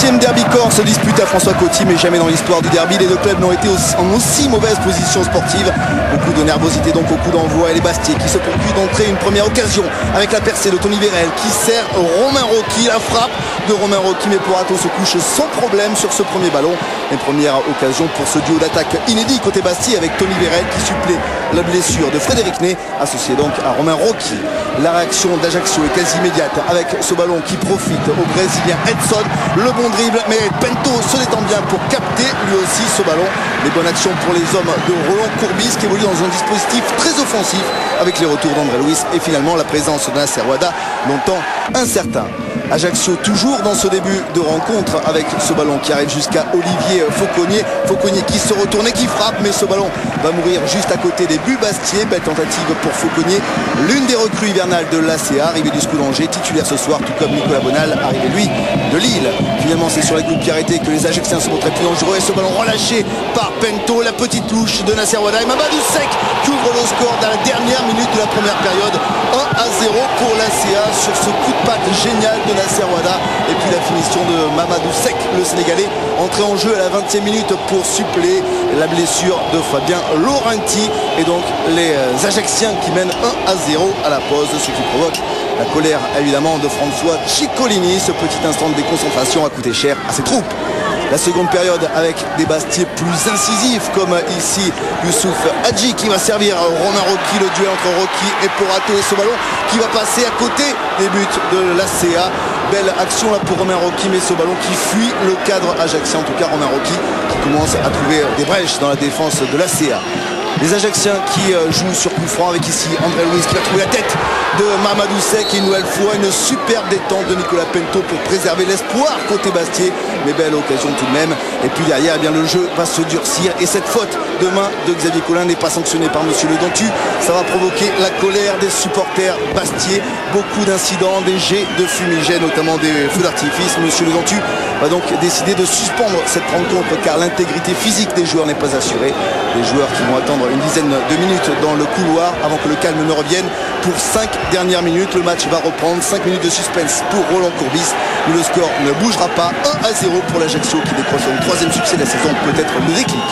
20e derby corse dispute à François Coty, mais jamais dans l'histoire du derby les deux clubs n'ont été en aussi mauvaise position sportive. Beaucoup de nervosité donc au coup d'envoi, et les Bastiais qui se poursuivent d'entrer une première occasion avec la percée de Tony Vérel qui sert Romain Rocky. La frappe de Romain Rocky, mais Porato se couche sans problème sur ce premier ballon. Une première occasion pour ce duo d'attaque inédit côté Bastia avec Tony Vérel qui supplée la blessure de Frédéric Ney, associé donc à Romain Rocky. La réaction d'Ajaccio est quasi immédiate avec ce ballon qui profite au Brésilien Edson. Le bon dribble, mais Pento se détend bien pour capter lui aussi ce ballon. Les bonnes actions pour les hommes de Roland Courbis qui évolue dans un dispositif très offensif avec les retours d'André Luis et finalement la présence de Nasser Ouada, longtemps incertain. Ajaccio toujours dans ce début de rencontre avec ce ballon qui arrive jusqu'à Olivier Fauconnier. Fauconnier qui se retourne et qui frappe, mais ce ballon va mourir juste à côté des buts Bastiais. Belle tentative pour Fauconnier, l'une des recrues hivernales de l'ACA, arrivé du Scoudanger, titulaire ce soir, tout comme Nicolas Bonal, arrivé lui de Lille. Finalement c'est sur les coups de pied arrêtés que les Ajacciens se montraient plus dangereux, et ce ballon relâché par Pento, la petite touche de Nasser Ouada et Mamadou Seck qui ouvre le score dans la dernière minute de la première période. 1-0 pour l'ACA sur ce coup de patte génial de Nasser Ouada, et puis la finition de Mamadou Seck, le Sénégalais, entré en jeu à la 20e minute pour suppléer la blessure de Fabien Laurenti, et donc les Ajacciens qui mènent 1-0 à la pause, ce qui provoque la colère évidemment de François Ciccolini. Ce petit instant de déconcentration a coûté cher à ses troupes. La seconde période avec des Bastiais plus incisifs comme ici Youssouf Hadji qui va servir Romain Rocky, le duel entre Rocky et Porato, et ce ballon qui va passer à côté des buts de l'ACA. Belle action là pour Romain Rocky, mais ce ballon qui fuit le cadre ajaxien, en tout cas Romain Rocky qui commence à trouver des brèches dans la défense de l'ACA. Les Ajacciens qui jouent sur coup franc avec ici André Luis qui va trouver la tête de Mamadou Seck, et une nouvelle fois une superbe détente de Nicolas Pento pour préserver l'espoir côté Bastiais, mais belle occasion tout de même. Et puis derrière, eh bien, le jeu va se durcir, et cette faute de main de Xavier Collin n'est pas sanctionnée par monsieur Le Dentu. Ça va provoquer la colère des supporters bastiais, beaucoup d'incidents, des jets de fumigène, notamment des feux d'artifice. Monsieur Le Dentu va donc décider de suspendre cette rencontre car l'intégrité physique des joueurs n'est pas assurée. Les joueurs qui vont attendre une dizaine de minutes dans le couloir avant que le calme ne revienne pour 5 dernières minutes. Le match va reprendre, 5 minutes de suspense pour Roland Courbis, mais le score ne bougera pas. 1-0 pour l'Ajaccio qui décroche son 3e succès de la saison, peut-être le déclic.